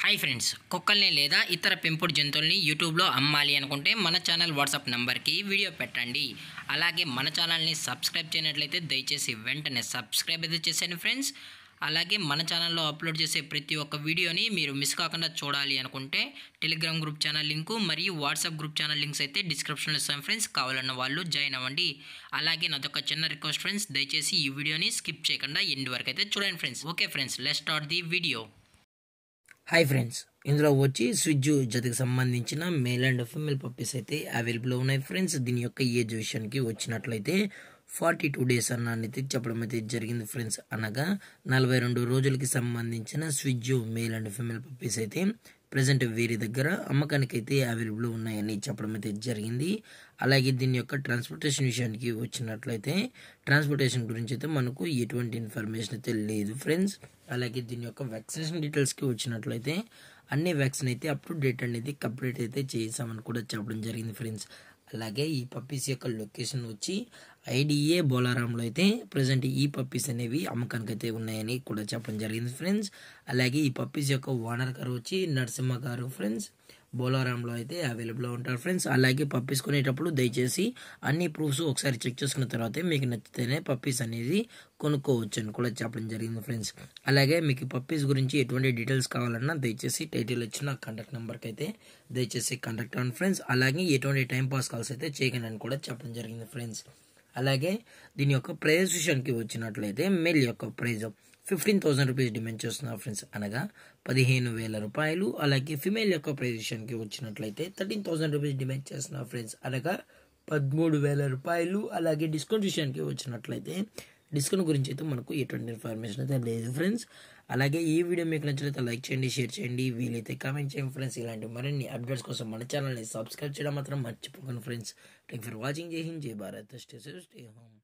Hi friends, కుక్కల్ని లేదా ఇతర పెంపుడు జంతువుల్ని యూట్యూబ్లో అమ్మాలి అనుకుంటే మన ఛానల్ వాట్సాప్ నెంబర్కి వీడియో పెట్టండి. అలాగే మన ఛానల్ని సబ్స్క్రైబ్ చేయనట్లయితే దయచేసి వెంటనే సబ్స్క్రైబ్ అయితే చేసేయండి ఫ్రెండ్స్. అలాగే మన ఛానల్లో అప్లోడ్ చేసే ప్రతి ఒక్క వీడియోని మీరు మిస్ కాకుండా చూడాలి అనుకుంటే టెలిగ్రామ్ గ్రూప్ ఛానల్ లింకు మరియు వాట్సాప్ గ్రూప్ ఛానల్ లింక్స్ అయితే డిస్క్రిప్షన్లో ఇస్తాం ఫ్రెండ్స్. కావాలన్న వాళ్ళు జాయిన్ అవ్వండి. అలాగే నాదొక చిన్న రిక్వెస్ట్ ఫ్రెండ్స్, దయచేసి ఈ వీడియోని స్కిప్ చేయకుండా ఎండ్ వరకు అయితే చూడండి friends. Okay friends, let's start the video. Hi friends, ఇందులో వచ్చి స్విజ్జు జతకి సంబంధించిన మేల్ అండ్ ఫీమేల్ పప్పీస్ అయితే అవైలబుల్ ఉన్నాయి ఫ్రెండ్స్. దీని యొక్క ఏజ్ విషయానికి వచ్చినట్లయితే 42 డేస్ అన్నది చెప్పడం అయితే జరిగింది ఫ్రెండ్స్. అనగా 42 రోజులకి సంబంధించిన స్విజ్జు మేల్ అండ్ ఫీమేల్ పప్పీస్ అయితే ప్రజెంట్ వీరి దగ్గర అమ్మకానికి అయితే అవైలబుల్ ఉన్నాయని చెప్పడం అయితే జరిగింది. అలాగే దీని యొక్క ట్రాన్స్పోర్టేషన్ విషయానికి వచ్చినట్లయితే ట్రాన్స్పోర్టేషన్ గురించి అయితే మనకు ఎటువంటి ఇన్ఫర్మేషన్ అయితే లేదు ఫ్రెండ్స్. అలాగే దీని యొక్క వ్యాక్సినేషన్ డీటెయిల్స్కి వచ్చినట్లయితే అన్ని వ్యాక్సిన్ అయితే అప్ టు డేట్ అనేది కంప్లీట్ అయితే చేసామని కూడా చెప్పడం జరిగింది ఫ్రెండ్స్. అలాగే ఈ పప్పీస్ యొక్క లొకేషన్ వచ్చి ఐడిఏ బోలారాంలో అయితే ప్రజెంట్ ఈ పప్పీస్ అనేవి అమ్మకానికి అయితే ఉన్నాయని కూడా చెప్పడం జరిగింది ఫ్రెండ్స్. అలాగే ఈ పప్పీస్ యొక్క ఓనర్ గారు వచ్చి నరసింహ గారు ఫ్రెండ్స్. బోలారాంలో అయితే అవైలబుల్గా ఉంటారు ఫ్రెండ్స్. అలాగే పప్పీస్ కొనేటప్పుడు దయచేసి అన్ని ప్రూఫ్స్ ఒకసారి చెక్ చేసుకున్న తర్వాత మీకు నచ్చితేనే పప్పీస్ అనేది కొనుక్కోవచ్చు అని కూడా చెప్పడం జరిగింది ఫ్రెండ్స్. అలాగే మీకు పప్పీస్ గురించి ఎటువంటి డీటెయిల్స్ కావాలన్నా దయచేసి టైటిల్ ఇచ్చిన కాంటాక్ట్ నెంబర్కి అయితే దయచేసి కాంటాక్ట్ అవ్వండి ఫ్రెండ్స్. అలాగే ఎటువంటి టైం పాస్ కాల్స్ అయితే చేయకండి అని కూడా చెప్పడం జరిగింది ఫ్రెండ్స్. అలాగే దీని యొక్క ప్రైస్ విషయానికి వచ్చినట్లయితే మేల్ యొక్క ప్రైజ్ 15,000 రూపీస్ డిమాండ్ చేస్తున్నారు ఫ్రెండ్స్, అనగా 15,000 రూపాయలు. అలాగే ఫిమేల్ యొక్క ప్రైస్ విషయానికి వచ్చినట్లయితే 13,000 రూపీస్ డిమాండ్ చేస్తున్నారు ఫ్రెండ్స్, అనగా 13,000 రూపాయలు. అలాగే డిస్కౌంట్ విషయానికి వచ్చినట్లయితే డిస్కౌంట్ గురించి అయితే మనకు ఎటువంటి ఇన్ఫర్మేషన్ అయితే లేదు ఫ్రెండ్స్. అలాగే ఈ వీడియో మీకు నచ్చినట్లయితే లైక్ చేయండి, షేర్ చేయండి, వీలైతే కామెంట్ చేయండి ఫ్రెండ్స్. ఇలాంటి మరిన్ని అప్డేట్స్ కోసం మన ఛానల్ని సబ్స్క్రైబ్ చేయడం మాత్రం మర్చిపోకండి ఫ్రెండ్స్. Thank for watching. జై హింద్, జై Bharat, stay safe, stay home.